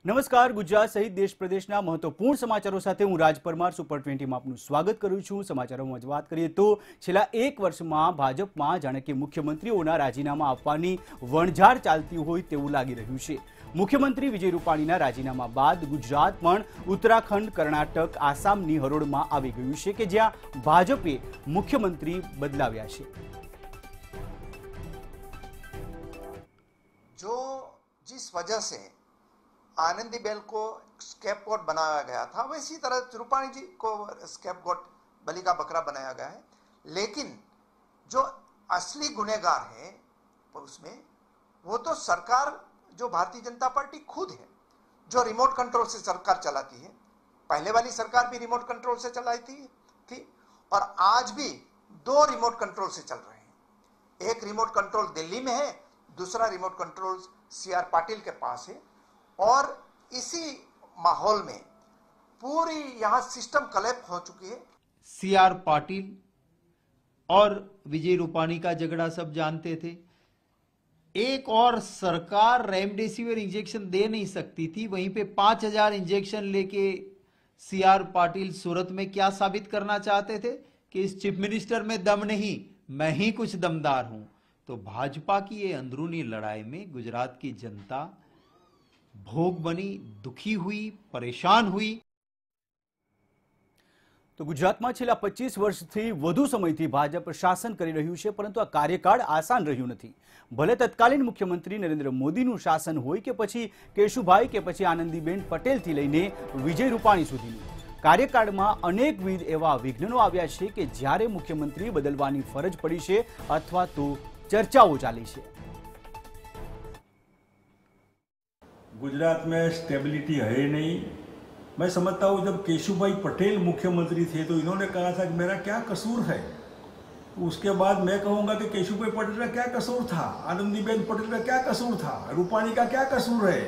નમસ્કાર, ગુજરાત સહિત દેશ પ્રદેશના મહત્વપૂર્ણ સમાચારો સાથે હું રાજ પરમાર સુપર 20માં આપનું સ્વાગત કરું છું। સમાચારોમાં વાત કરીએ તો છેલ્લા એક વર્ષમાં ભાજપમાં જાણે કે મુખ્યમંત્રીઓના રાજીનામા આપવાની વણઝાર ચાલતી હોય તેવું લાગી રહ્યું છે। મુખ્યમંત્રી વિજય રૂપાણીના રાજીનામા બાદ ગુજરાત પણ ઉત્તરાખંડ, કર્ણાટક, આસામની હરોળમાં આવી ગયું છે કે જ્યાં ભાજપે મુખ્યમંત્રી બદલાવ્યા છે। जो जिस वजह से आनंदीबेन को स्कैपगोट बनाया गया था, वैसी तरह रूपाणी जी को स्कैपगोट बलि का बकरा बनाया गया है। लेकिन जो असली गुनहगार है उसमें वो तो सरकार, जो भारतीय जनता पार्टी खुद है, जो रिमोट कंट्रोल से सरकार चलाती है। पहले वाली सरकार भी रिमोट कंट्रोल से चलाई थी और आज भी दो रिमोट कंट्रोल से चल रहे हैं। एक रिमोट कंट्रोल दिल्ली में है, दूसरा रिमोट कंट्रोल सीआर पाटिल के पास है। और इसी माहौल में पूरी यहां सिस्टम कलेप्ट हो चुकी है। सीआर पाटिल और विजय रूपाणी का झगड़ा सब जानते थे। एक और सरकार रेमडेसिविर इंजेक्शन दे नहीं सकती थी, वहीं पे 5000 इंजेक्शन लेके सीआर पाटिल सूरत में क्या साबित करना चाहते थे कि इस चीफ मिनिस्टर में दम नहीं, मैं ही कुछ दमदार हूं। तो भाजपा की ये अंदरूनी लड़ाई में गुजरात की जनता भोग बनी, दुखी हुई, परेशान हुई। तो गुजरातમાં છેલ્લા 25 વર્ષથી વધુ સમયથી ભાજપ શાસન કરી રહ્યું છે, પરંતુ આ કાર્યકાળ આસાન રહ્યું નથી। ભલે તત્કાલીન મુખ્યમંત્રી નરેન્દ્ર મોદીનું શાસન હોય કે પછી કેશુભાઈ કે પછી આનંદીબેન પટેલથી લઈને વિજય રૂપાણી સુધીનું કાર્યકાળમાં અનેકવિધ એવા વિઘ્નો આવ્યા છે કે જ્યારે મુખ્યમંત્રી બદલવાની ફરજ પડી છે અથવા તો ચર્ચાઓ ચાલી છે। गुजरात में स्टेबिलिटी है नहीं। मैं समझता हूँ जब केशुभाई पटेल मुख्यमंत्री थे तो इन्होंने कहा था कि मेरा क्या कसूर है। उसके बाद मैं कहूँगा कि केशुभाई पटेल का क्या कसूर था, आनंदीबेन पटेल का क्या कसूर था, रूपाणी का क्या कसूर है।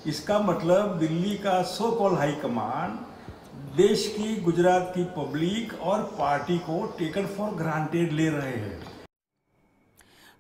इसका मतलब दिल्ली का सो कॉल हाईकमान देश की, गुजरात की पब्लिक और पार्टी को टेकन फॉर ग्रांटेड ले रहे हैं।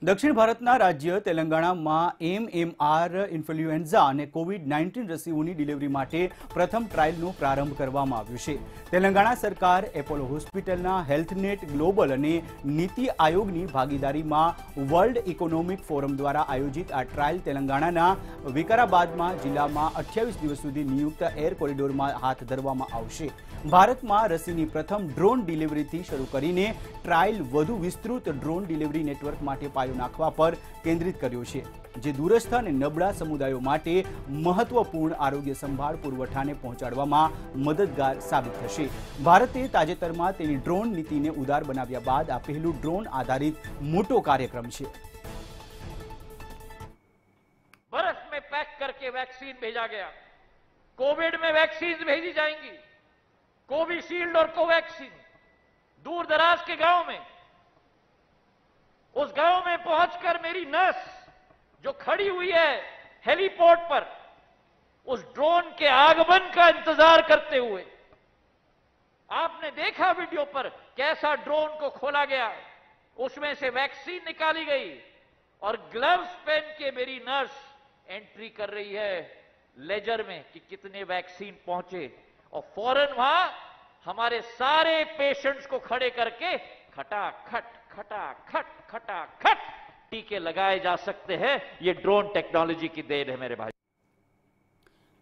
દક્ષિણ ભારતના રાજ્ય તેલંગાણામાં MMR ઇન્ફ્લુએન્ઝા અને કોવિડ-19 રસીઓની ડિલિવરી માટે પ્રથમ ટ્રાયલનો પ્રારંભ કરવામાં આવ્યો છે। તેલંગાણા સરકાર, એપોલો હોસ્પિટલના હેલ્થનેટ ગ્લોબલ અને નીતિ આયોગની ભાગીદારીમાં વર્લ્ડ ઇકોનોમિક ફોરમ દ્વારા આયોજિત આ ટ્રાયલ તેલંગાણાના વિકારાબાદમાં જિલ્લામાં 28 દિવસ સુધી નિયુક્ત એર કોરિડોરમાં હાથ ધરવામાં આવશે। ભારતમાં રસીની પ્રથમ ડ્રોન ડિલિવરીથી શરૂ કરીને ટ્રાયલ વધુ વિસ્તૃત ડ્રોન ડિલિવરી નેટવર્ક માટે પાયો નાખવા પર કેન્દ્રિત કર્યો છે, જે દૂરસ્થ અને નબળા સમુદાયો માટે મહત્વપૂર્ણ આરોગ્ય સંભાળ પુરવઠાને પહોંચાડવામાં મદદગાર સાબિત થશે। ભારતે તાજેતરમાં તેની ડ્રોન નીતિને ઉદાર બનાવ્યા બાદ આ પહેલું ડ્રોન આધારિત મોટો કાર્યક્રમ છે। बर्फ में पैक करके वैक्सीन भेजा गया। कोविड में वैक्सीन भेजी जाएंगी, कोविशील्ड और कोवैक्सीन। दूर दराज के गांव में, उस गांव में पहुंचकर मेरी नर्स जो खड़ी हुई है हेलीपोर्ट पर, उस ड्रोन के आगमन का इंतजार करते हुए, आपने देखा वीडियो पर कैसा ड्रोन को खोला गया, उसमें से वैक्सीन निकाली गई और ग्लव्स पहन के मेरी नर्स एंट्री कर रही है लेजर में कि कितने वैक्सीन पहुंचे। और फौरन वहां हमारे सारे पेशेंट्स को खड़े करके खटाखट खटाखट खटाखट टीके लगाए जा सकते हैं। ये ड्रोन टेक्नोलॉजी की देन है मेरे भाई।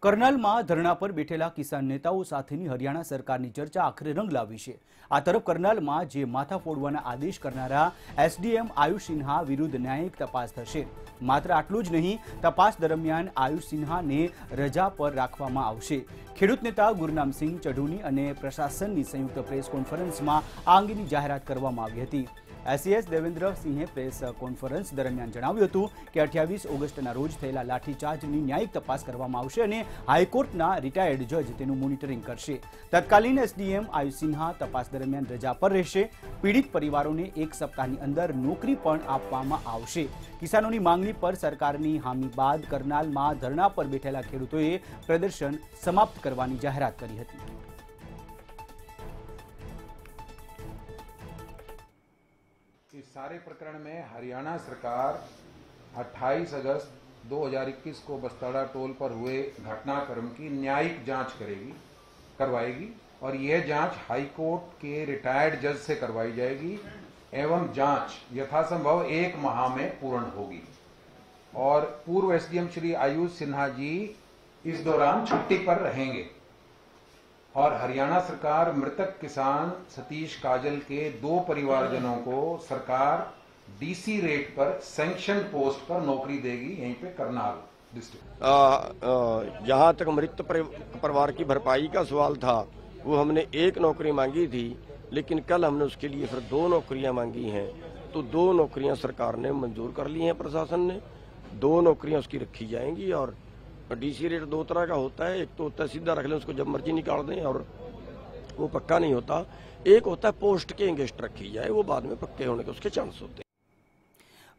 कर्नालમાં ધરણા પર બેઠેલા કિસાન નેતાઓ સાથેની હરિયાણા સરકારની ચર્ચા આખરે રંગ લાવી છે। આ તરફ કર્નાલમાં જે માથા ફોડવાના આદેશ કરનારા એસડીએમ આયુષ સિન્હા વિરુદ્ધ ન્યાયિક તપાસ થશે। માત્ર આટલું જ નહીં, તપાસ દરમિયાન આયુષ સિન્હાને રજા પર રાખવામાં આવશે। ખેડૂત નેતા ગુરનામસિંહ ચઢુની અને પ્રશાસનની સંયુક્ત પ્રેસ કોન્ફરન્સમાં આ અંગેની જાહેરાત કરવામાં આવી હતી। એસસીએસ દેવેન્દ્ર સિંહે પ્રેસ કોન્ફરન્સ દરમિયાન જણાવ્યું હતું કે 28 ઓગસ્ટના રોજ થયેલા લાઠીચાર્જની ન્યાયિક તપાસ કરવામાં આવશે અને હાઈકોર્ટના રિટાયર્ડ જજ તેનું મોનિટરિંગ કરશે। તત્કાલીન એસડીએમ આયુષ સિન્હા તપાસ દરમિયાન રજા પર રહેશે। પીડિત પરિવારોને 1 સપ્તાહની અંદર નોકરી પણ આપવામાં આવશે। કિસાનોની માંગણી પર સરકારની હામી બાદ કરનાલમાં ધરણા પર બેઠેલા ખેડૂતોએ પ્રદર્શન સમાપ્ત કરવાની જાહેરાત કરી હતી। इस सारे प्रकरण में हरियाणा सरकार 28 अगस्त 2021 को बस्ताड़ा टोल पर हुए घटनाक्रम की न्यायिक जांच करवाएगी और यह जांच हाई कोर्ट के रिटायर्ड जज से करवाई जाएगी एवं जांच यथासंभव 1 माह में पूर्ण होगी। और पूर्व एसडीएम श्री आयुष सिन्हा जी इस दौरान छुट्टी पर रहेंगे और हरियाणा सरकार मृतक किसान सतीश काजल के 2 परिवारजनों को सरकार डीसी रेट पर सैंक्शन पोस्ट पर नौकरी देगी, यहीं पे करनाल डिस्ट्रिक्ट। जहां तक मृत परिवार की भरपाई का सवाल था, वो हमने 1 नौकरी मांगी थी, लेकिन कल हमने उसके लिए फिर 2 नौकरियां मांगी हैं। तो 2 नौकरियां सरकार ने मंजूर कर ली हैं, प्रशासन ने 2 नौकरियां उसकी रखी जाएंगी। और डीसी रेट 2 तरह का होता है, एक तो होता है सीधा रख लें, उसको जब मर्जी निकाल दें और वो पक्का नहीं होता। एक होता है पोस्ट के एंगेस्ट रखी जाए, वो बाद में पक्के होने के उसके चांस होते हैं।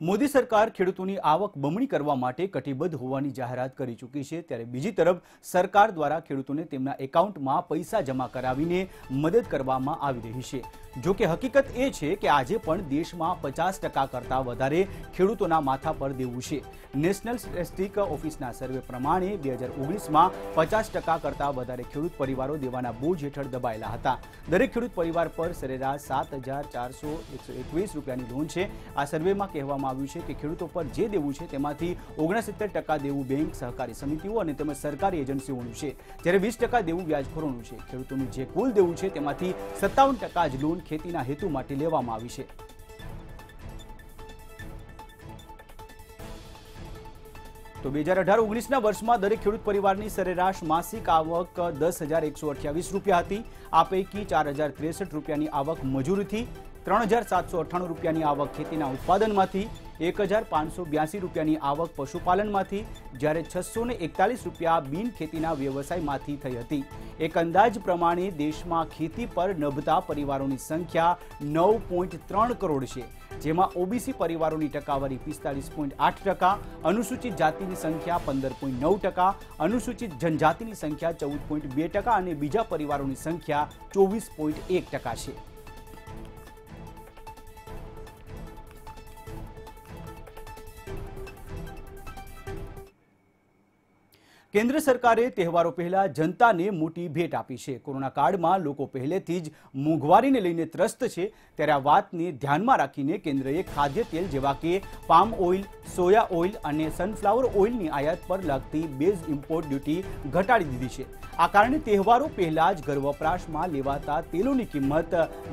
મોદી સરકાર ખેડૂતોની આવક બમણી કરવા માટે કટિબદ્ધ હોવાની જાહેરાત કરી ચૂકી છે, ત્યારે બીજી તરફ સરકાર દ્વારા ખેડૂતોને તેમના એકાઉન્ટમાં પૈસા જમા કરાવીને મદદ કરવામાં આવી રહી છે। જો કે હકીકત એ છે કે આજે પણ દેશમાં 50% કરતાં વધારે ખેડૂતોના માથા પર દેવું છે। નેશનલ સ્ટેટિસ્ટિક ઓફિસના સર્વે પ્રમાણે 2019માં 50% કરતાં વધારે ખેડૂત પરિવારો દેવાના બોજ હેઠળ દબાયેલા હતા। દરેક ખેડૂત પરિવાર પર સરેરાશ 7,421 રૂપિયાની લોન છે। આ સર્વેમાં કહેવામાં આવ્યું છે કે ખેડૂતો પર જે દેવું છે તેમાંથી 69% દેવું બેંક, સહકારી સમિતિઓ અને તેમજ સરકારી એજન્સીઓનું છે, જ્યારે 20% દેવું વ્યાજખોરોનું છે। ખેડૂતોનું જે કુલ દેવું છે તેમાંથી 57% જ લોન ખેતીના હેતુ માટે લેવામાં આવી છે। તો 2018-19ના વર્ષમાં દરેક ખેડૂત પરિવારની સરેરાશ માસિક આવક 10,128 રૂપિયા હતી। આ પૈકી 4,063 રૂપિયાની આવક મજૂરીથી, 3,798 રૂપિયાની આવક ખેતીના ઉત્પાદનમાંથી, 1,582 રૂપિયાની આવક પશુપાલનમાંથી, જ્યારે 641 રૂપિયા બિન ખેતીના વ્યવસાયમાંથી થઈ હતી। એક અંદાજ પ્રમાણે દેશમાં ખેતી પર નભતા પરિવારોની સંખ્યા 9.3 કરોડ છે, જેમાં ઓબીસી પરિવારોની ટકાવારી 45.8%, અનુસૂચિત જાતિની સંખ્યા 15.9%, અનુસૂચિત જનજાતિની સંખ્યા 14.2% અને બીજા પરિવારોની સંખ્યા 24.1% છે। કેન્દ્ર સરકારે તહેવારો પહેલા જનતાને મોટી ભેટ આપી છે। કોરોના કાળમાં લોકો પહેલેથી જ મોંઘવારીને લઈને ત્રસ્ત છે, ત્યારે આ વાતને ધ્યાનમાં રાખીને કેન્દ્રએ ખાદ્ય તેલ જેવા કે પામ ઓઇલ, સોયા ઓઇલ અને સનફ્લાવર ઓઇલની આયાત પર લાગતી બેઝ ઇમ્પોર્ટ ડ્યુટી ઘટાડી દીધી છે। આ કારણે તહેવારો પહેલા જ ઘર વપરાશમાં લેવાતા તેલોની કિંમત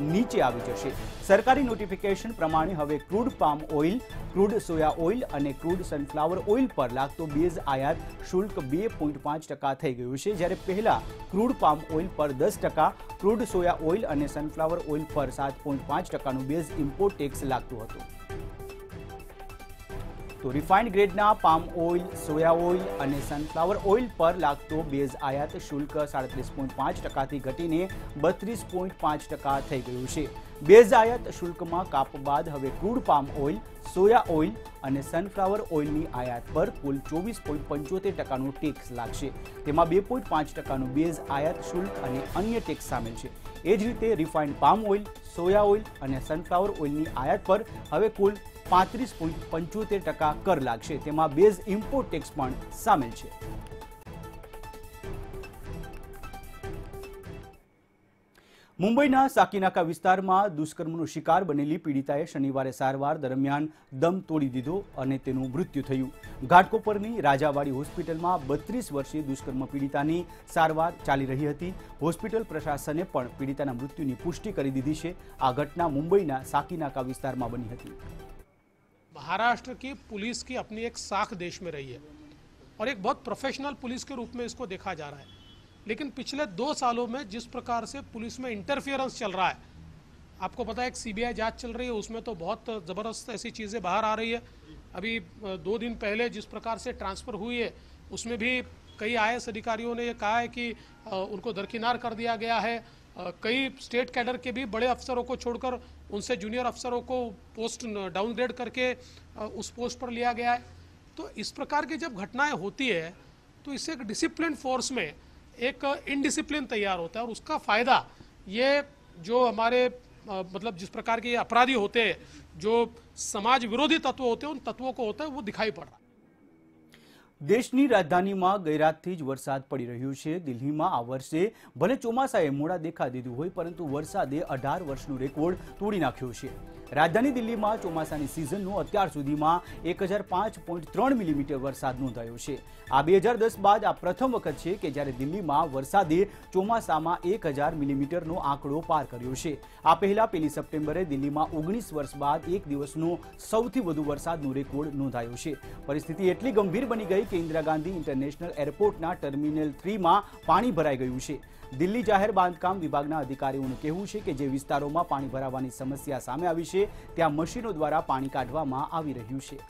નીચે આવી જશે। સરકારી નોટિફિકેશન પ્રમાણે હવે crude palm oil, crude soya oil અને ક્રૂડ સનફ્લાવર ઓઇલ પર લાગતો બેઝ આયાત શુલ્ક 2.5% થઈ ગયું છે, જ્યારે પહેલા ક્રૂડ પામ ઓઇલ પર 10%, ક્રૂડ સોયા ઓઇલ અને સનફ્લાવર ઓઇલ પર 7.5%નું બેઝ ઇમ્પોર્ટ ટેક્સ લાગતું હતું। તો રિફાઇન્ડ ગ્રેડના પામ ઓઇલ, સોયા ઓઇલ અને સનફ્લાવર ઓઇલ પર લાગતો બેઝ આયાત શુલ્ક 37.5%થી ઘટીને 32.5% થઈ ગયું છે। બેઝ આયાત શુલ્કમાં કાપ બાદ હવે crude palm oil, soya oil અને સનફ્લાવર ઓઇલની આયાત પર કુલ 24.75%નું ટેક્સ લાગશે। તેમાં 2.5%નું બેઝ આયાત શુલ્ક અને અન્ય ટેક્સ સામેલ છે। એ જ રીતે refined palm oil, soya oil અને સનફ્લાવર ઓઇલની આયાત પર હવે કુલ 35.75% કર લાગશે। તેમાં બેઝ ઇમ્પોર્ટ ટેક્સ પણ સામેલ છે। મુંબઈના સાકીનાકા વિસ્તારમાં દુષ્કર્મનો શિકાર બનેલી પીડિતાએ શનિવારે સારવાર દરમિયાન દમ તોડી દીધો અને તેનું મૃત્યુ થયું। ઘાટકોપરની રાજાવાડી હોસ્પિટલમાં 32 વર્ષીય દુષ્કર્મ પીડિતાની સારવાર ચાલી રહી હતી। હોસ્પિટલ પ્રશાસને પણ પીડિતાના મૃત્યુની પુષ્ટિ કરી દીધી છે। આ ઘટના મુંબઈના સાકીનાકા વિસ્તારમાં બની હતી। महाराष्ट्र की पुलिस की अपनी एक साख देश में रही है और एक बहुत प्रोफेशनल पुलिस के रूप में इसको देखा जा रहा है, लेकिन पिछले 2 सालों में जिस प्रकार से पुलिस में इंटरफियरेंस चल रहा है, आपको पता है एक सीबीआई जांच चल रही है, उसमें तो बहुत ज़बरदस्त ऐसी चीज़ें बाहर आ रही है। अभी 2 दिन पहले जिस प्रकार से ट्रांसफ़र हुई है उसमें भी कई IAS अधिकारियों ने ये कहा है कि उनको दरकिनार कर दिया गया है। कई स्टेट कैडर के भी बड़े अफसरों को छोड़कर उनसे जूनियर अफसरों को पोस्ट डाउनग्रेड करके उस पोस्ट पर लिया गया है। तो इस प्रकार की जब घटनाएं होती है तो इससे एक डिसिप्लिन फोर्स में एक इनडिसिप्लिन तैयार होता है और उसका फ़ायदा ये जो हमारे मतलब जिस प्रकार के अपराधी होते हैं, जो समाज विरोधी तत्व होते हैं, उन तत्वों को होता है, वो दिखाई पड़ रहा है। દેશની રાજધાનીમાં ગઈરાતથી જ વરસાદ પડી રહ્યો છે। દિલ્હીમાં આ વર્ષે ભલે ચોમાસાએ મોડા દેખા દીધું હોય, પરંતુ વરસાદે 18 વર્ષનો રેકોર્ડ તોડી નાખ્યો છે। રાજધાની દિલ્હીમાં ચોમાસાની સિઝનનો અત્યાર સુધીમાં 1005.3 મિલીમીટર વરસાદ નોંધાયો છે। આ 2010 બાદ આ પ્રથમ વખત છે કે જ્યારે દિલ્હીમાં વરસાદે ચોમાસામાં 1000 મિલીમીટરનો આંકડો પાર કર્યો છે। આ પહેલા 1 સપ્ટેમ્બરે દિલ્હીમાં 19 વર્ષ બાદ એક દિવસનો સૌથી વધુ વરસાદનો રેકોર્ડ નોંધાયો છે। પરિસ્થિતિ એટલી ગંભીર બની ગઈ કે इंदिरा गांधी इंटरनेशनल एरपोर्टना टर्मिनल 3 में पानी भराई गयुं छे। दिल्ली जाहेर बांधकाम विभागना अधिकारीओनुं कहेवुं छे के जे विस्तारोमां पाणी भरावानी समस्या सामे आवी छे त्यां मशीनो द्वारा पाणी काढवामां आवी रह्युं छे।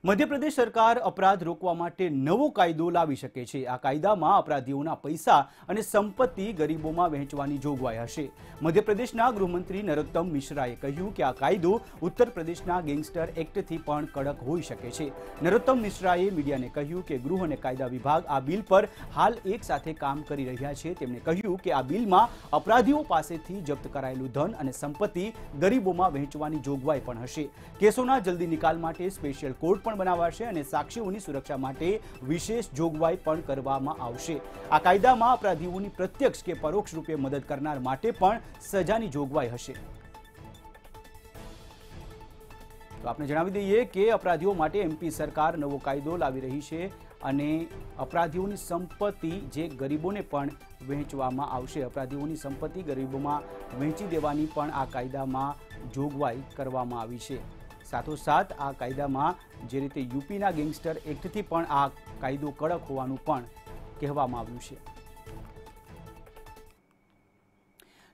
મધ્યપ્રદેશ સરકાર અપરાધ રોકવા માટે નવો કાયદો લાવી શકે છે। આ કાયદામાં અપરાધીઓના પૈસા અને સંપત્તિ ગરીબોમાં વહેંચવાની જોગવાઈ હશે। મધ્યપ્રદેશના ગૃહમંત્રી નરોત્તમ મિશ્રાએ કહ્યું કે આ કાયદો ઉત્તર પ્રદેશના ગેંગસ્ટર એક્ટથી પણ કડક હોઈ શકે છે। નરોત્તમ મિશ્રાએ મીડિયાને કહ્યું કે ગૃહ અને કાયદા વિભાગ આ બિલ પર હાલ એક સાથે કામ કરી રહ્યા છે। તેમણે કહ્યું કે આ બિલમાં અપરાધીઓ પાસેથી જપ્ત કરાયેલું ધન અને સંપત્તિ ગરીબોમાં વહેંચવાની જોગવાઈ પણ હશે। કેસોના જલ્દી નિકાલ માટે સ્પેશિયલ કોર્ટ બનાવાશે અને સાક્ષીઓની સુરક્ષા માટે વિશેષ જોગવાઈ પણ કરવામાં આવશે। આ કાયદામાં અપરાધીઓની પ્રત્યક્ષ કે પરોક્ષ રૂપે મદદ કરનાર માટે પણ સજાની જોગવાઈ હશે। તો આપને જણાવી દઈએ કે અપરાધીઓ માટે એમપી સરકાર નવો કાયદો લાવી રહી છે અને અપરાધીઓની સંપત્તિ જે ગરીબોને પણ વહેંચવામાં આવશે। અપરાધીઓની સંપત્તિ ગરીબોમાં વહેંચી દેવાની પણ આ કાયદામાં જોગવાઈ કરવામાં આવી છે। સાથોસાથ આ કાયદામાં જે રીતે યુપીના ગેંગસ્ટર એક્ટથી પણ આ કાયદો કડક હોવાનું પણ કહેવામાં આવ્યું છે।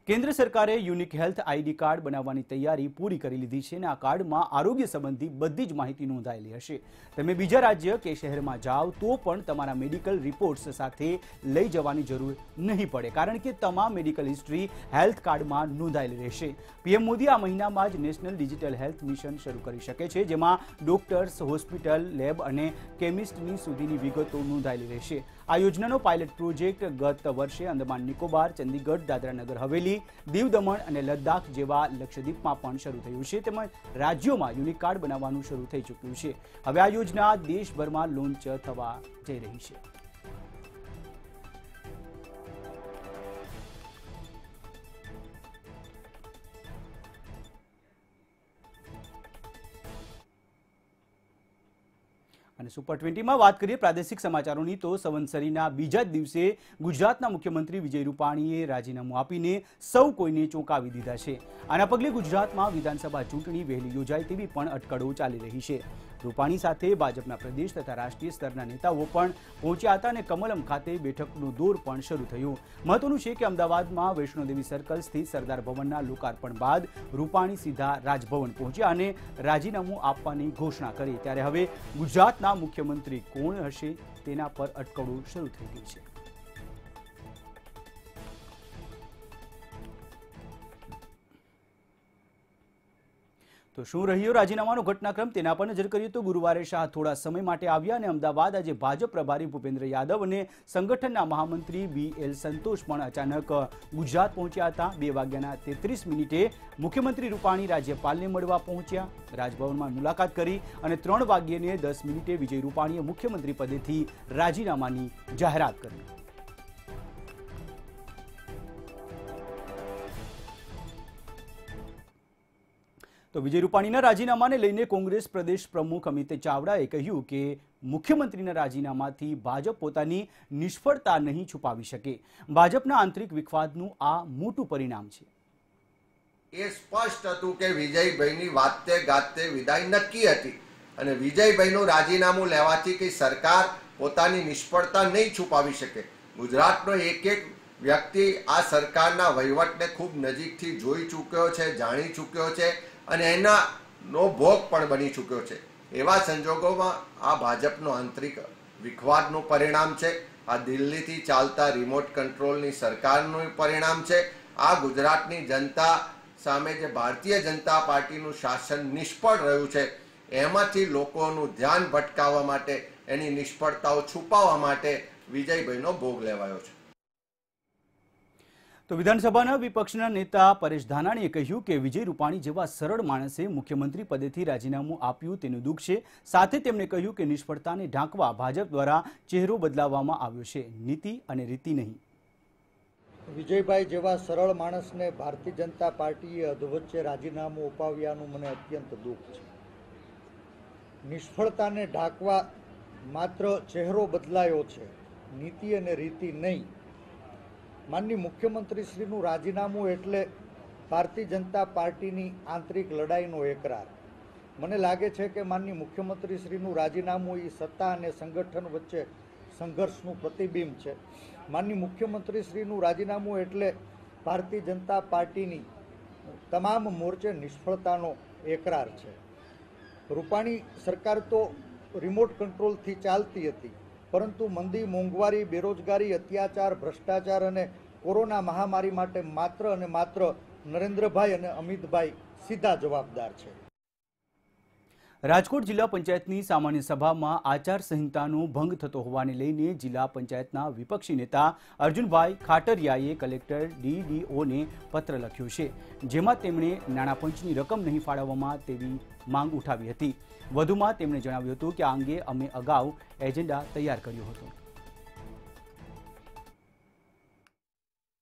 કેન્દ્ર સરકારે યુનિક હેલ્થ આઈડી કાર્ડ બનાવવાની તૈયારી પૂરી કરી લીધી છે અને આ કાર્ડમાં આરોગ્ય સંબંધી બધી જ માહિતી નોંધાયેલી હશે। તમે બીજા રાજ્ય કે શહેરમાં જાઓ તો પણ તમારા મેડિકલ રિપોર્ટ્સ સાથે લઈ જવાની જરૂર નહીં પડે, કારણ કે તમામ મેડિકલ હિસ્ટ્રી હેલ્થ કાર્ડમાં નોંધાયેલી રહેશે। પીએમ મોદી આ મહિનામાં જ નેશનલ ડિજિટલ હેલ્થ મિશન શરૂ કરી શકે છે, જેમાં ડોક્ટર્સ, હોસ્પિટલ, લેબ અને કેમિસ્ટની સુધીની વિગતો નોંધાયેલી રહેશે। આ યોજનાનો પાયલટ પ્રોજેક્ટ ગત વર્ષે અંદમાન નિકોબાર, ચંદીગઢ, દાદરા નગર હવેલી, દીવ દમણ અને લદ્દાખ જેવા લક્ષદ્વીપમાં પણ શરૂ થયું છે, તેમજ રાજ્યોમાં યુનિક કાર્ડ બનાવવાનું શરૂ થઈ ચૂક્યું છે। હવે આ યોજના દેશભરમાં લોન્ચ થવા જઈ રહી છે। અને સુપર 20માં વાત કરીએ પ્રાદેશિક સમાચારોની તો સંવત્સરીના બીજા જ દિવસે ગુજરાતના મુખ્યમંત્રી વિજય રૂપાણીએ રાજીનામું આપીને સૌ કોઈને ચોંકાવી દીધા છે। આના પગલે ગુજરાતમાં વિધાનસભા ચૂંટણી વહેલી યોજાય તેવી પણ અટકળો ચાલી રહી છે। રૂપાણી સાથે ભાજપના પ્રદેશ તથા રાષ્ટ્રીય સ્તરના નેતાઓ પણ પહોંચ્યા હતા અને કમલમ ખાતે બેઠકનો દોર પણ શરૂ થયો। મહત્વનું છે કે અમદાવાદમાં વૈષ્ણોદેવી સર્કલ સ્થિત સરદાર ભવનના લોકાર્પણ બાદ રૂપાણી સીધા રાજભવન પહોંચ્યા અને રાજીનામું આપવાની ઘોષણા કરી। ત્યારે હવે ગુજરાતના મુખ્યમંત્રી કોણ હશે તેના પર અટકળો શરૂ થઈ ગઈ છે। તો શું રહ્યો રાજીનામાનો ઘટનાક્રમ તેના પર નજર કરીએ તો ગુરુવારે શાહ થોડા સમય માટે આવ્યા અને અમદાવાદ આજે ભાજપ પ્રભારી ભૂપેન્દ્ર યાદવ અને સંગઠનના મહામંત્રી BL સંતોષ પણ અચાનક ગુજરાત પહોંચ્યા હતા। 2:33 મુખ્યમંત્રી રૂપાણી રાજ્યપાલને મળવા પહોંચ્યા, રાજભવનમાં મુલાકાત કરી અને 3:10 વિજય રૂપાણીએ મુખ્યમંત્રી પદેથી રાજીનામાની જાહેરાત કરી। તો વિજય રૂપાણીના રાજીનામાને લઈને કોંગ્રેસ પ્રદેશ પ્રમુખ અમિત ચાવડાએ કહ્યું કે મુખ્યમંત્રીના રાજીનામાથી ભાજપ પોતાની નિષ્ફળતા નહીં છુપાવી શકે। ભાજપના આંતરિક વિખવાદનું આ મોટું પરિણામ છે। એ સ્પષ્ટ હતું કે વિજયભાઈની વાતે ગાતે વિદાય નક્કી હતી અને વિજયભાઈનું રાજીનામું લેવાથી કે સરકાર પોતાની નિષ્ફળતા નહીં છુપાવી શકે। ગુજરાતનો એક એક વ્યક્તિ આ સરકારના વહીવટને ખૂબ નજીકથી જોઈ ચૂક્યો છે, જાણી ચૂક્યો છે અને એનાનો ભોગ પણ બની ચૂક્યો છે। એવા સંજોગોમાં આ ભાજપનો આંતરિક વિખવાદનું પરિણામ છે। આ દિલ્હીથી ચાલતા રિમોટ કંટ્રોલની સરકારનું પરિણામ છે। આ ગુજરાતની જનતા સામે જે ભારતીય જનતા પાર્ટીનું શાસન નિષ્ફળ રહ્યું છે એમાંથી લોકોનું ધ્યાન ભટકાવવા માટે, એની નિષ્ફળતાઓ છુપાવવા માટે વિજયભાઈનો ભોગ લેવાયો છે। તો વિધાનસભાના વિપક્ષના નેતા પરેશ ધાનાણીએ કહ્યું કે વિજય રૂપાણી જેવા સરળ માણસે મુખ્યમંત્રી પદેથી રાજીનામું આપ્યું તેનું દુઃખ છે। સાથે તેમણે કહ્યું કે નિષ્ફળતાને ઢાંકવા ભાજપ દ્વારા ચહેરો બદલાવવામાં આવ્યો છે, નીતિ અને રીતિ નહીં। વિજયભાઈ જેવા સરળ માણસને ભારતીય જનતા પાર્ટીએ અધવચ્ચે રાજીનામું અપાવ્યાનું મને અત્યંત દુઃખ છે। નિષ્ફળતાને ઢાંકવા માત્ર ચહેરો બદલાયો છે, નીતિ અને રીતિ નહીં। માનनीय मुख्यमंत्री श्रीનું રાજીનામું એટલે ભારતીય જનતા પાર્ટીની આંતરિક લડાઈનો એકરાર। મને લાગે છે કે માનनीय મુખ્યમંત્રી શ્રીનું રાજીનામું એ સત્તા અને સંગઠન વચ્ચે સંઘર્ષનું પ્રતિબિંબ છે। માનनीय મુખ્યમંત્રી શ્રીનું રાજીનામું એટલે ભારતીય જનતા પાર્ટીની તમામ મોરચે નિષ્ફળતાનો એકરાર છે। રૂપાણી સરકાર તો રિમોટ કંટ્રોલથી ચાલતી હતી, પરંતુ મંદી, મોંઘવારી, બેરોજગારી, અત્યાચાર, ભ્રષ્ટાચાર અને કોરોના महामारी માટે માત્ર અને માત્ર નરેન્દ્રભાઈ અને અમિતભાઈ સીધા જવાબદાર છે। રાજકોટ જિલ્લા પંચાયતની સામાન્ય સભામાં આચાર સંહિતાનો ભંગ થતો હોવાને લઈને જિલ્લા પંચાયતના વિપક્ષી નેતા અર્જુનભાઈ ખાટરિયાએ કલેક્ટર DDOને પત્ર લખ્યો છે, જેમાં તેમણે નાણાં પંચની રકમ નહીં ફાળવવામાં તેવી માંગ ઉઠાવી હતી। વધુમાં તેમણે જણાવ્યું હતું કે આ અંગે અમે અગાઉ એજન્ડા તૈયાર કર્યો હતો।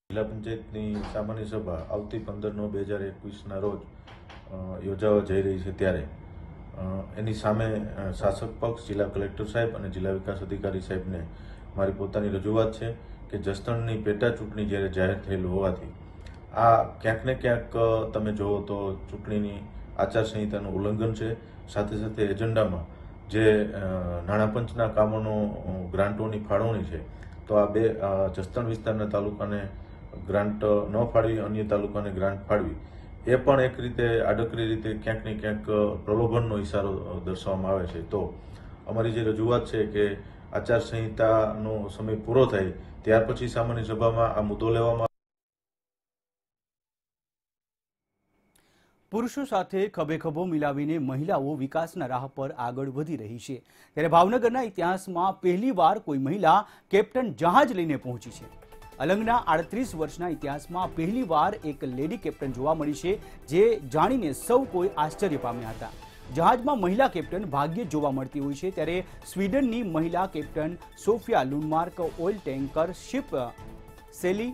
જિલ્લા પંચાયતની સામાન્ય સભા આવતી 15/9/2021ના રોજ યોજાવા જઈ રહી છે, ત્યારે એની સામે શાસક પક્ષ, જિલ્લા કલેક્ટર સાહેબ અને જિલ્લા વિકાસ અધિકારી સાહેબને મારી પોતાની રજૂઆત છે કે જસદણની પેટા ચૂંટણી જ્યારે જાહેર થયેલ હોવાથી આ ક્યાંક ને ક્યાંક તમે જુઓ તો ચૂંટણીની આચારસંહિતાનું ઉલ્લંઘન છે। સાથે સાથે એજન્ડામાં જે નાણાં પંચના કામોનો ગ્રાન્ટોની ફાળવણી છે, તો આ બે જસદણ વિસ્તારના તાલુકાને ગ્રાન્ટ ન ફાળવી અન્ય તાલુકાને ગ્રાન્ટ ફાળવી એ પણ એક રીતે આડકરી રીતે ક્યાંક ને ક્યાંક પ્રલોભનનો ઇશારો દર્શાવવામાં આવે છે। તો અમારી જે રજૂઆત છે કે આચારસંહિતાનો સમય પૂરો થાય ત્યાર પછી સામાન્ય સભામાં આ મુદ્દો લેવામાં। પુરુષો સાથે ખભે ખભો મિલાવીને મહિલાઓ વિકાસના રાહ પર આગળ વધી રહી છે, ત્યારે ભાવનગરના ઇતિહાસમાં પહેલીવાર કોઈ મહિલા કેપ્ટન જહાજ લઈને પહોંચી છે। અલંગના 38 વર્ષના ઇતિહાસમાં પહેલીવાર એક લેડી કેપ્ટન જોવા મળી છે, જે જાણીને સૌ કોઈ આશ્ચર્ય પામ્યા હતા। જહાજમાં મહિલા કેપ્ટન ભાગ્યે જોવા મળતી હોય છે, ત્યારે સ્વીડનની મહિલા captain Sofia Lundmark oil tanker ship Sally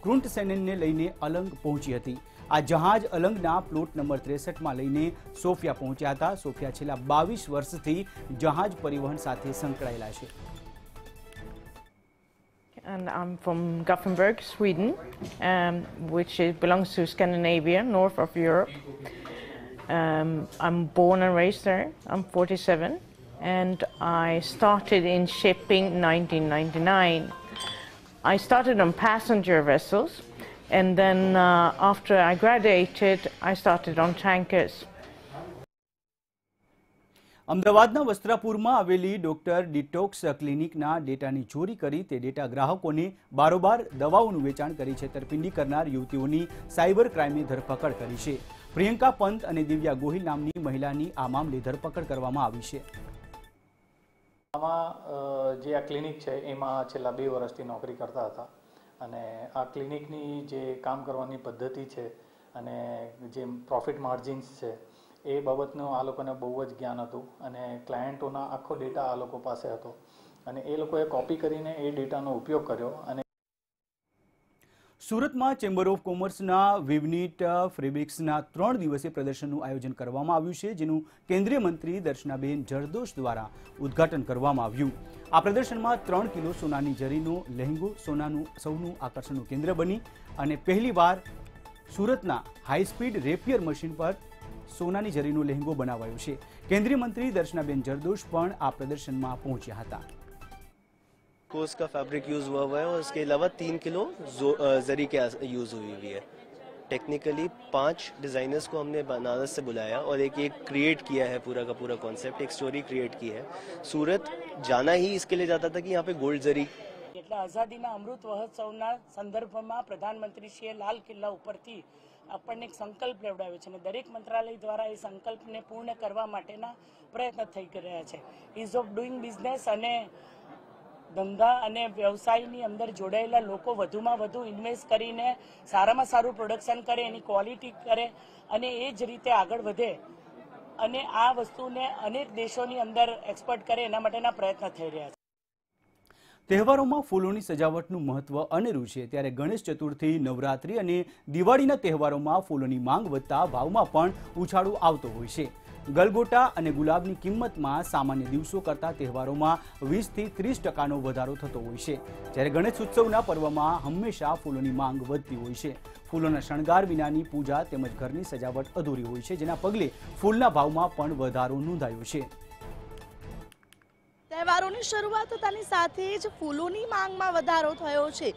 ક્રુન્ટસેનને લઈને અલંગ પહોંચી હતી। આ જહાજ અલંગના પ્લોટ નંબર 63માં લઈને સોફિયા પહોંચ્યા હતા। સોફિયા છેલ્લા 22 વર્ષથી જહાજ પરિવહન સાથે સંકળાયેલા છે। And I'm from Gothenburg, Sweden, which belongs to Scandinavia, north of Europe. I'm born and raised there. I'm 47, and I started in shipping 1999. I started on passenger vessels, and then after I graduated, I started on tankers. અમદાવાદના વસ્ત્રાપુરમાં આવેલી doctor detox ક્લિનિકના ડેટાની ચોરી કરી તે data ગ્રાહકોને બારોબાર દવાઓનું વેચાણ કરી છેતરપિંડી કરનાર યુવતીઓની સાયબર ક્રાઇમે ધરપકડ કરી છે। પ્રિયંકા પંત અને દિવ્યા ગોહિલ નામની મહિલાની આ મામલે ધરપકડ કરવામાં આવી છે। આમાં જે આ ક્લિનિક છે એમાં છેલ્લા 2 વર્ષથી નોકરી કરતા હતા, અને આ ક્લિનિકની જે કામ કરવાની પદ્ધતિ છે અને જે પ્રોફિટ માર્જિન્સ છે એ બાબતનું આ લોકોને બહુ જ જ્ઞાન હતું, અને ક્લાયન્ટોના આખો ડેટા આ લોકો પાસે હતો, અને એ લોકોએ કોપી કરીને એ ડેટાનો ઉપયોગ કર્યો। અને સુરતમાં ચેમ્બર ઓફ કોમર્સના વિવનીટ ફેબ્રિક્સના 3 દિવસીય પ્રદર્શનનું આયોજન કરવામાં આવ્યું છે, જેનું કેન્દ્રીય મંત્રી દર્શનાબેન જરદોશ દ્વારા ઉદ્ઘાટન કરવામાં આવ્યું। આ પ્રદર્શનમાં 3 કિલો સોનાની જરીનો લહેંગો સૌનું આકર્ષણનું કેન્દ્ર બની, અને પહેલીવાર સુરતના હાઈસ્પીડ રેપિયર મશીન પર સોનાની જરીનો લહેંગો બનાવાયો છે। કેન્દ્રીય મંત્રી દર્શનાબેન જરદોશ પણ આ પ્રદર્શનમાં પહોંચ્યા હતા। कोस का फैब्रिक यूज हुआ है और इसके अलावा 3 किलो जरी के यूज हुई है। टेक्निकली 5 डिजाइनर्स को हमने बनारस से बुलाया और एक क्रिएट किया है पूरा का पूरा कॉन्सेप्ट, एक स्टोरी क्रिएट की है। सूरत जाना ही इसके लिए जाता था कि यहाँ पे गोल्ड जरी એટલે આઝાદીના અમૃત મહોત્સવના સંદર્ભમાં પ્રધાનમંત્રીશ્રીએ લાલ કિલ્લા ઉપરથી આપણને એક સંકલ્પ લેવડાવ્યો છે, અને દરેક મંત્રાલય દ્વારા એ સંકલ્પને પૂર્ણ કરવા માટેના પ્રયત્ન થઈ રહ્યા છે। ઇઝ ઓફ ડુઈંગ બિઝનેસ અને ધંધા અને વ્યવસાયની અંદર જોડાયેલા લોકો વધુમાં વધુ ઇન્વેસ્ટ કરીને સારામાં સારું પ્રોડક્શન કરે, એની ક્વોલિટી કરે અને એ જ રીતે આગળ વધે અને આ વસ્તુને અનેક દેશોની અંદર એક્સપોર્ટ કરે, એના માટેના પ્રયત્ન થઈ રહ્યા છે. તહેવારોમાં ફૂલોની સજાવટનું મહત્વ અનેરું છે, ત્યારે ગણેશ ચતુર્થી, નવરાત્રી અને દિવાળીના તહેવારોમાં ફૂલોની માંગ વધતા ભાવમાં પણ ઉછાળો આવતો હોય છે. ગલગોટા અને ગુલાબની કિંમતમાં સામાન્ય દિવસો કરતાં તહેવારોમાં 20 થી 30% વધારો થતો હોય છે, જ્યારે ગણેશ ઉત્સવના પર્વમાં હંમેશા ફૂલોની માંગ વધતી હોય છે. ફૂલોના શણગાર વિનાની પૂજા તેમજ ઘરની સજાવટ અધૂરી હોય છે, જેના પગલે ફૂલના ભાવમાં પણ વધારો નોંધાયો છે. તહેવારોની શરૂઆત થતાની સાથે જ ફૂલોની માંગમાં વધારો થયો છે.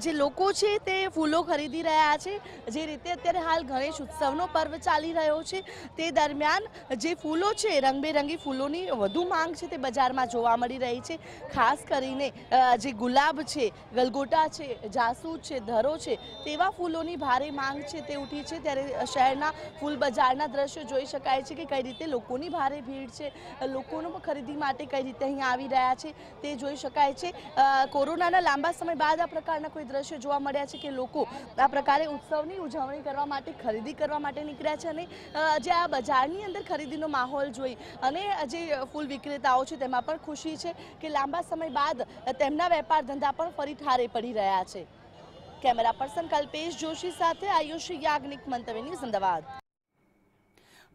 જે લોકો છે તે ફૂલો ખરીદી રહ્યા છે. જે રીતે અત્યારે હાલ ગણેશ ઉત્સવનો પર્વ ચાલી રહ્યો છે તે દરમિયાન જે ફૂલો છે, રંગબેરંગી ફૂલોની વધુ માંગ છે તે બજારમાં જોવા મળી રહી છે. ખાસ કરીને જે ગુલાબ છે, ગલગોટા છે, જાસૂદ છે, ધરો છે તેવા ફૂલોની ભારે માંગ છે તે ઉઠી છે. ત્યારે શહેરના ફૂલ બજારના દ્રશ્યો જોઈ શકાય છે કે કઈ રીતે લોકોની ભારે ભીડ છે, લોકોનો ખરીદી માટે કઈ રીતે અહીં આવી રહ્યા છે તે જોઈ શકાય છે. કોરોનાના લાંબા સમય બાદ આ પ્રકારના કોઈ દ્રશ્યો જોવા મળ્યા છે કે લોકો આ પ્રકારે ઉત્સવની ઉજવણી કરવા માટે, ખરીદી કરવા માટે નીકળ્યા છે અને જે આ બજારની અંદર ખરીદીનો માહોલ જોઈ અને જે ફૂલ વિક્રેતાઓ છે તેમાં પણ ખુશી છે કે લાંબા સમય બાદ તેમના વેપાર ધંધા પણ ફરી ઠારે પડી રહ્યા છે. કેમેરા પર્સન કલ્પેશ જોશી સાથે આયુષી યાજ્ઞિક, મંતવ્ય ન્યૂઝ, અમદાવાદ.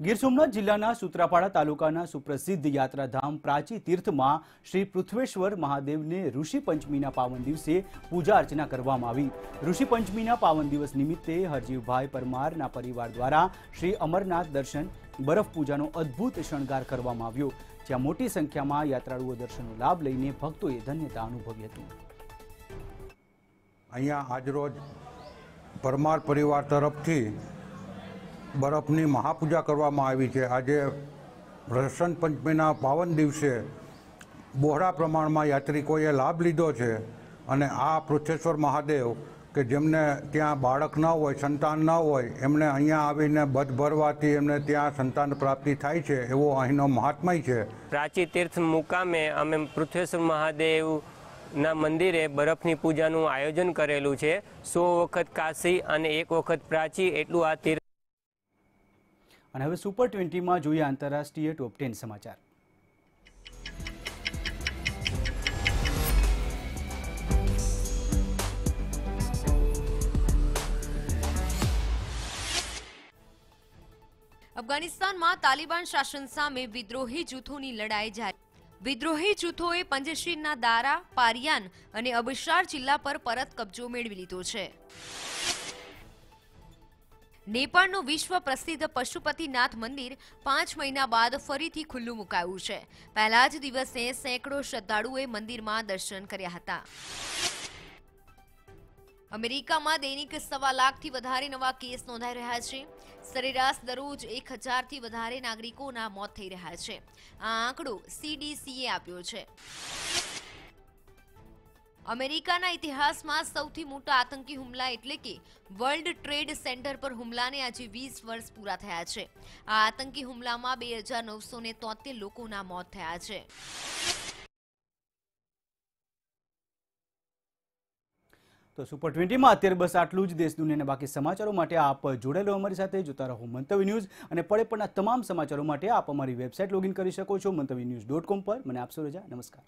ગીર સોમનાથ જિલ્લાના સૂત્રાપાડા તાલુકાના સુપ્રસિદ્ધ યાત્રાધામ પ્રાચી તીર્થમાં શ્રી પૃથ્વેશ્વર મહાદેવને ઋષિ પંચમીના પાવન દિવસે પૂજા અર્ચના કરવામાં આવી. ઋષિ પંચમીના પાવન દિવસ નિમિત્તે હરજીવભાઈ પરમારના પરિવાર દ્વારા શ્રી અમરનાથ દર્શન, બરફ પૂજાનો અદ્ભુત શણગાર કરવામાં આવ્યો, જ્યાં મોટી સંખ્યામાં યાત્રાળુઓ દર્શનનો લાભ લઈને ભક્તોએ ધન્યતા અનુભવી હતી. અહીંયા આજરોજ પરમાર પરિવાર તરફથી બરફની મહાપૂજા કરવામાં આવી છે. આજે વસંત પંચમીના પાવન દિવસે બહોળા પ્રમાણમાં યાત્રિકોએ લાભ લીધો છે અને આ પૃથ્વેશ્વર મહાદેવ કે જેમને ત્યાં બાળક ન હોય, સંતાન ન હોય, એમને અહીંયા આવીને બધ ભરવાથી એમને ત્યાં સંતાન પ્રાપ્તિ થાય છે, એવો અહીંનો મહાત્મય છે. પ્રાચી તીર્થ મુકામે અમે પૃથ્વેશ્વર મહાદેવ ના મંદિરે બરફની પૂજાનું આયોજન કરેલું છે. 100 વખત કાશી અને 1 વખત પ્રાચી, એટલું આ તીર્થ. અને હવે સુપર 20માં જોઈએ આંતરરાષ્ટ્રીય ટોપ 10 સમાચાર. અફઘાનિસ્તાનમાં તાલિબાન શાસન સામે વિદ્રોહી જૂથોની લડાઈ જારી. વિદ્રોહી જૂથોએ પંજશીરના દારા, પારિયાન અને અબશાર જિલ્લા પર પરત કબજો મેળવી લીધો છે. નેપાળનું વિશ્વ પ્રસિદ્ધ પશુપતિનાથ મંદિર 5 મહિના બાદ ફરીથી ખુલ્લું મુકાયું છે. પહેલા જ દિવસે સેંકડો શ્રદ્ધાળુઓએ મંદિરમાં દર્શન કર્યા હતા. અમેરિકામાં દૈનિક 1.25 લાખથી વધારે નવા કેસ નોંધાઈ રહ્યા છે. સરેરાશ દરરોજ 1000થી વધારે નાગરિકોના મોત થઈ રહ્યા છે. આ આંકડો CDCએ આપ્યો છે. અમેરિકાના ઇતિહાસમાં સૌથી મોટા આતંકી હુમલા એટલે કે વર્લ્ડ ટ્રેડ સેન્ટર પર હુમલાને આજે 20 વર્ષ પૂરા થયા છે. આ આતંકી હુમલામાં 2973 લોકોના મોત થયા છે. તો સુપર 20માં અત્યારે બસ આટલું જ. દેશ દુનિયાના બાકી સમાચારો માટે આપ જોડાયેલો અમારી સાથે, જોતા રહો મંતવ્ય ન્યૂઝ. અને પડે પડના તમામ સમાચારો માટે આપ અમારી વેબસાઇટ લોગિન કરી શકો છો, મંતવ્યન્યૂઝ.com પર. મને આપશો રજા. નમસ્કાર.